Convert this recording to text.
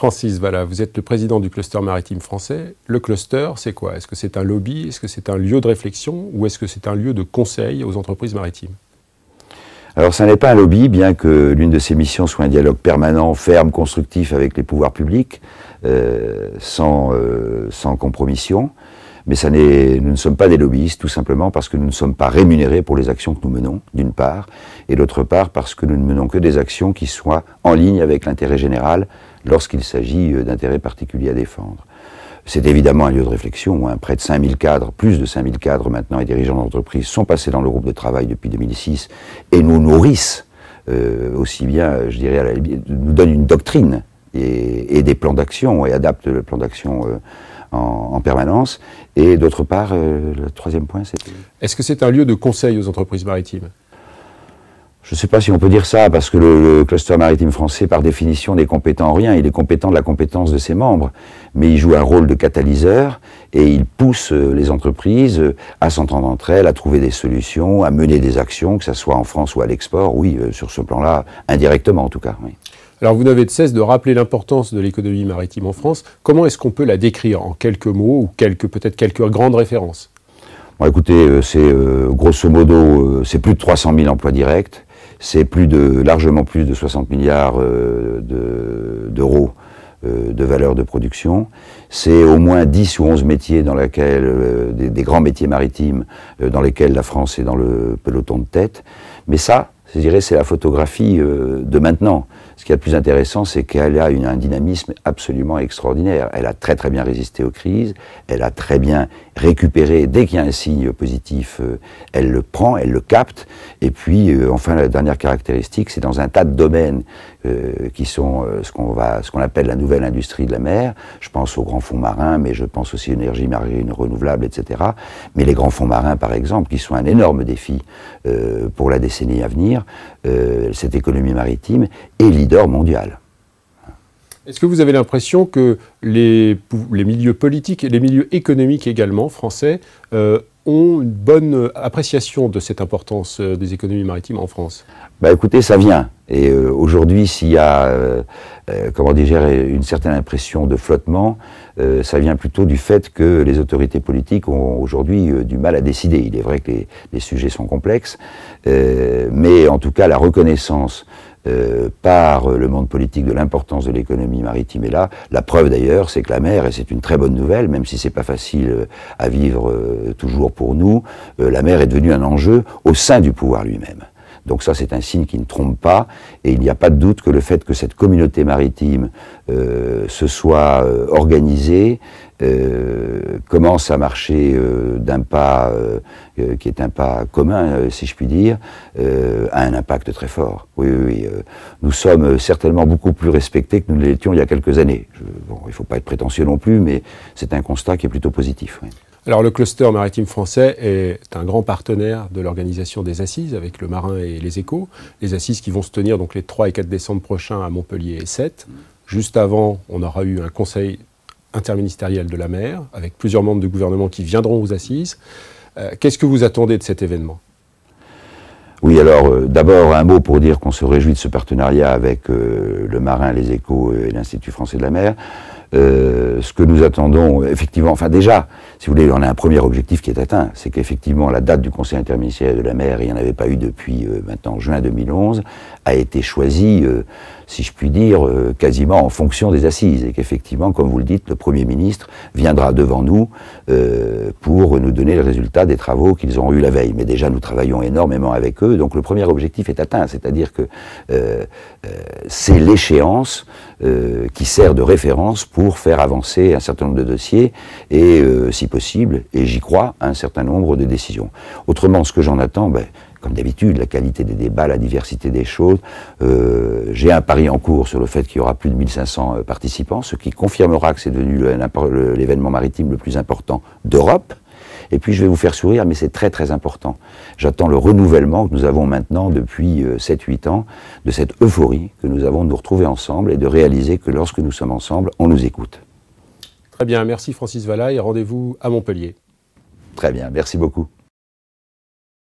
Francis Vallat, vous êtes le président du cluster maritime français. Le cluster, c'est quoi? Est-ce que c'est un lobby? Est-ce que c'est un lieu de réflexion? Ou est-ce que c'est un lieu de conseil aux entreprises maritimes? Alors, ça n'est pas un lobby, bien que l'une de ses missions soit un dialogue permanent, ferme, constructif avec les pouvoirs publics, sans compromission. Mais nous ne sommes pas des lobbyistes, tout simplement parce que nous ne sommes pas rémunérés pour les actions que nous menons, d'une part, et d'autre part parce que nous ne menons que des actions qui soient en ligne avec l'intérêt général lorsqu'il s'agit d'intérêts particuliers à défendre. C'est évidemment un lieu de réflexion, hein. Près de 5000 cadres, plus de 5000 cadres maintenant et dirigeants d'entreprise sont passés dans le groupe de travail depuis 2006 et nous nourrissent aussi bien, je dirais, nous donnent une doctrine et des plans d'action et adaptent le plan d'action en permanence. Et d'autre part, le troisième point, c'était... Est-ce que c'est un lieu de conseil aux entreprises maritimes? Je ne sais pas si on peut dire ça, parce que le cluster maritime français, par définition, n'est compétent en rien. Il est compétent de la compétence de ses membres, mais il joue un rôle de catalyseur et il pousse les entreprises à s'entendre entre elles, à trouver des solutions, à mener des actions, que ce soit en France ou à l'export. Oui, sur ce plan-là, indirectement en tout cas. Oui. Alors vous n'avez de cesse de rappeler l'importance de l'économie maritime en France. Comment est-ce qu'on peut la décrire en quelques mots ou peut-être quelques grandes références? Bon, écoutez, c'est grosso modo, c'est plus de 300 000 emplois directs. C'est largement plus de 60 milliards d'euros de valeur de production. C'est au moins 10 ou 11 métiers dans lesquels, des grands métiers maritimes dans lesquels la France est dans le peloton de tête. Mais ça, je dirais, c'est la photographie de maintenant. Ce qui est le plus intéressant, c'est qu'elle a un dynamisme absolument extraordinaire. Elle a très très bien résisté aux crises, elle a très bien récupéré, dès qu'il y a un signe positif, elle le prend, elle le capte. Et puis, enfin, la dernière caractéristique, c'est dans un tas de domaines qui sont ce qu'on appelle la nouvelle industrie de la mer. Je pense aux grands fonds marins, mais je pense aussi aux énergies marines renouvelables, etc. Mais les grands fonds marins, par exemple, qui sont un énorme défi pour la décennie à venir, cette économie maritime est leader mondial. Est-ce que vous avez l'impression que les milieux politiques et les milieux économiques également français ont une bonne appréciation de cette importance des économies maritimes en France? Bah écoutez, ça vient. Et aujourd'hui, s'il y a, comment dire, une certaine impression de flottement, ça vient plutôt du fait que les autorités politiques ont aujourd'hui du mal à décider. Il est vrai que les sujets sont complexes, mais en tout cas, la reconnaissance par le monde politique de l'importance de l'économie maritime est là. La preuve d'ailleurs, c'est que la mer, et c'est une très bonne nouvelle, même si c'est pas facile à vivre toujours pour nous, la mer est devenue un enjeu au sein du pouvoir lui-même. Donc ça, c'est un signe qui ne trompe pas, et il n'y a pas de doute que le fait que cette communauté maritime se soit organisée, commence à marcher d'un pas qui est un pas commun, si je puis dire, a un impact très fort. Oui, oui, oui. Nous sommes certainement beaucoup plus respectés que nous l'étions il y a quelques années. Bon, il ne faut pas être prétentieux non plus, mais c'est un constat qui est plutôt positif. Oui. Alors le cluster maritime français est un grand partenaire de l'organisation des Assises avec le Marin et les Échos. Les Assises qui vont se tenir donc les 3 et 4 décembre prochains à Montpellier et Sète. Juste avant, on aura eu un conseil interministériel de la mer avec plusieurs membres du gouvernement qui viendront aux Assises. Qu'est-ce que vous attendez de cet événement? Oui, alors d'abord un mot pour dire qu'on se réjouit de ce partenariat avec le Marin, les Échos et l'Institut français de la mer. Ce que nous attendons, effectivement, enfin déjà, si vous voulez, on a un premier objectif qui est atteint, c'est qu'effectivement la date du Conseil interministériel de la mer, il n'y en avait pas eu depuis maintenant juin 2011, a été choisie, si je puis dire, quasiment en fonction des assises, et qu'effectivement, comme vous le dites, le Premier ministre viendra devant nous pour nous donner le résultat des travaux qu'ils ont eu la veille. Mais déjà, nous travaillons énormément avec eux, donc le premier objectif est atteint, c'est-à-dire que c'est l'échéance qui sert de référence pour faire avancer un certain nombre de dossiers et, si possible, et j'y crois, un certain nombre de décisions. Autrement, ce que j'en attends, comme d'habitude, la qualité des débats, la diversité des choses. J'ai un pari en cours sur le fait qu'il y aura plus de 1500 participants, ce qui confirmera que c'est devenu l'événement maritime le plus important d'Europe. Et puis je vais vous faire sourire, mais c'est très très important. J'attends le renouvellement que nous avons maintenant depuis 7-8 ans, de cette euphorie que nous avons de nous retrouver ensemble et de réaliser que lorsque nous sommes ensemble, on nous écoute. Très bien, merci Francis Vallat et rendez-vous à Montpellier. Très bien, merci beaucoup.